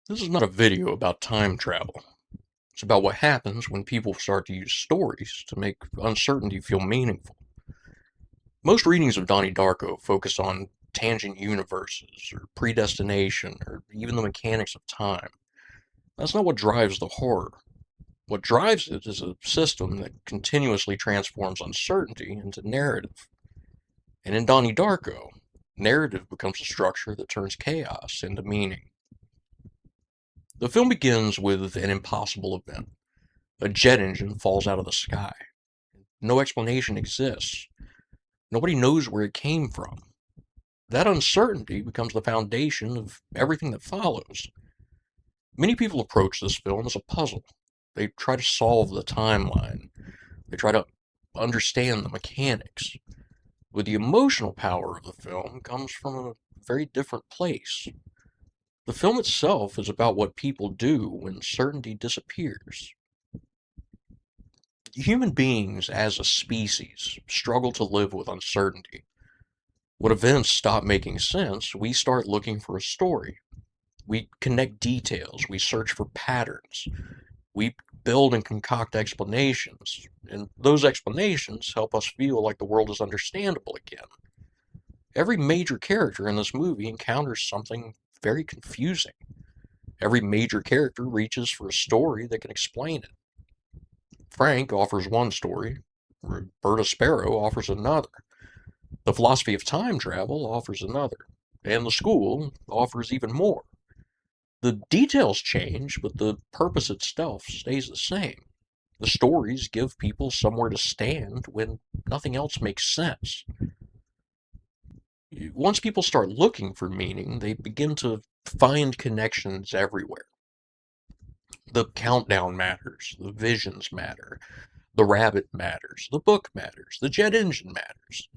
This is not a video about time travel. It's about what happens when people start to use stories to make uncertainty feel meaningful. Most readings of Donnie Darko focus on tangent universes, or predestination, or even the mechanics of time. That's not what drives the horror. What drives it is a system that continuously transforms uncertainty into narrative. And in Donnie Darko, narrative becomes a structure that turns chaos into meaning. The film begins with an impossible event. A jet engine falls out of the sky. No explanation exists. Nobody knows where it came from. That uncertainty becomes the foundation of everything that follows. Many people approach this film as a puzzle. They try to solve the timeline. They try to understand the mechanics. But the emotional power of the film comes from a very different place. The film itself is about what people do when certainty disappears. Human beings, as a species, struggle to live with uncertainty. When events stop making sense, we start looking for a story. We connect details, we search for patterns, we build and concoct explanations, and those explanations help us feel like the world is understandable again. Every major character in this movie encounters something very confusing. Every major character reaches for a story that can explain it. Frank offers one story, Roberta Sparrow offers another. The philosophy of time travel offers another, and the school offers even more. The details change, but the purpose itself stays the same. The stories give people somewhere to stand when nothing else makes sense. Once people start looking for meaning, they begin to find connections everywhere. The countdown matters, the visions matter, the rabbit matters, the book matters, the jet engine matters.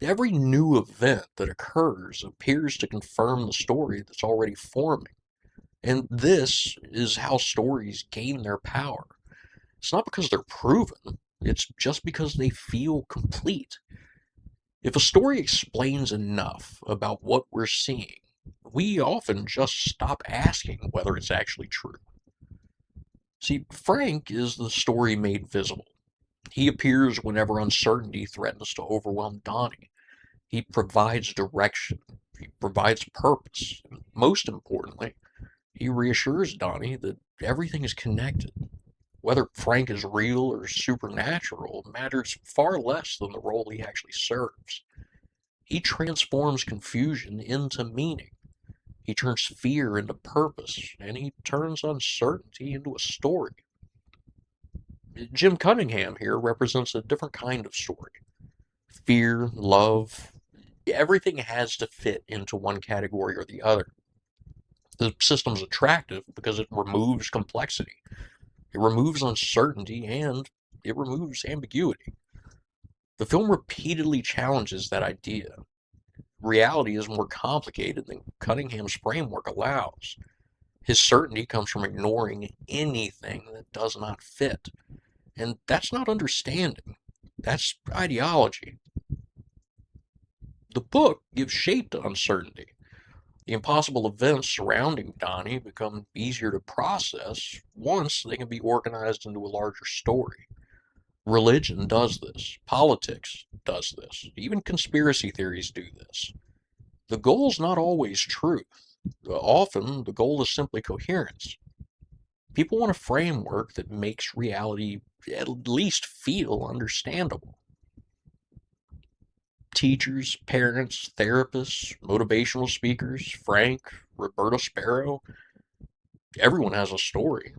Every new event that occurs appears to confirm the story that's already forming. And this is how stories gain their power. It's not because they're proven, it's just because they feel complete. If a story explains enough about what we're seeing, we often just stop asking whether it's actually true. See, Frank is the story made visible. He appears whenever uncertainty threatens to overwhelm Donnie. He provides direction. He provides purpose. And most importantly, he reassures Donnie that everything is connected. Whether Frank is real or supernatural matters far less than the role he actually serves. He transforms confusion into meaning. He turns fear into purpose, and he turns uncertainty into a story. Jim Cunningham here represents a different kind of story. Fear, love, everything has to fit into one category or the other. The system's attractive because it removes complexity. It removes uncertainty and it removes ambiguity. The film repeatedly challenges that idea. Reality is more complicated than Cunningham's framework allows. His certainty comes from ignoring anything that does not fit. And that's not understanding. That's ideology. The book gives shape to uncertainty. The impossible events surrounding Donnie become easier to process once they can be organized into a larger story. Religion does this. Politics does this. Even conspiracy theories do this. The goal's not always truth. Often, the goal is simply coherence. People want a framework that makes reality at least feel understandable. Teachers, parents, therapists, motivational speakers, Frank, Roberta Sparrow, everyone has a story.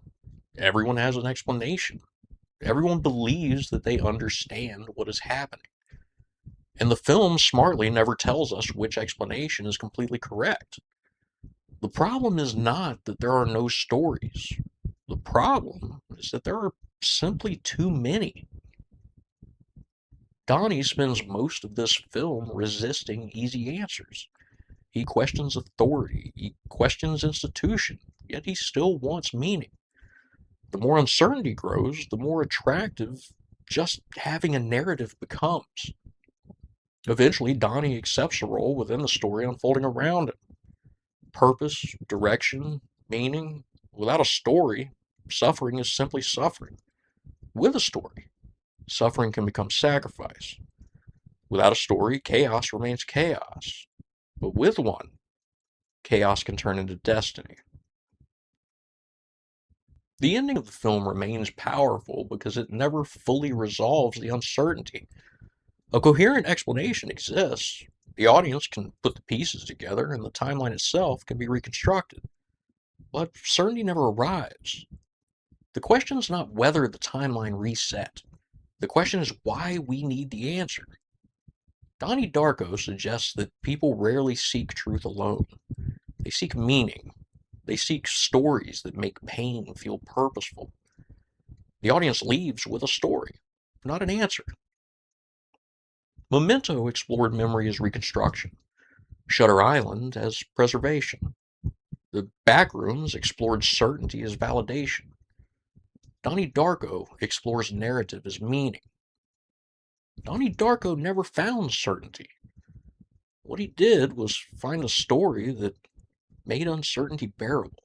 Everyone has an explanation. Everyone believes that they understand what is happening. And the film smartly never tells us which explanation is completely correct. The problem is not that there are no stories. The problem is that there are simply too many. Donnie spends most of this film resisting easy answers. He questions authority, he questions institution, yet he still wants meaning. The more uncertainty grows, the more attractive just having a narrative becomes. Eventually, Donnie accepts a role within the story unfolding around him. Purpose, direction, meaning. Without a story, suffering is simply suffering. With a story, suffering can become sacrifice. Without a story, chaos remains chaos. But with one, chaos can turn into destiny. The ending of the film remains powerful because it never fully resolves the uncertainty. A coherent explanation exists. The audience can put the pieces together, and the timeline itself can be reconstructed. But certainty never arrives. The question is not whether the timeline reset. The question is why we need the answer. Donnie Darko suggests that people rarely seek truth alone. They seek meaning. They seek stories that make pain feel purposeful. The audience leaves with a story, not an answer. Memento explored memory as reconstruction. Shutter Island as preservation. The Backrooms explored certainty as validation. Donnie Darko explores narrative as meaning. Donnie Darko never found certainty. What he did was find a story that made uncertainty bearable.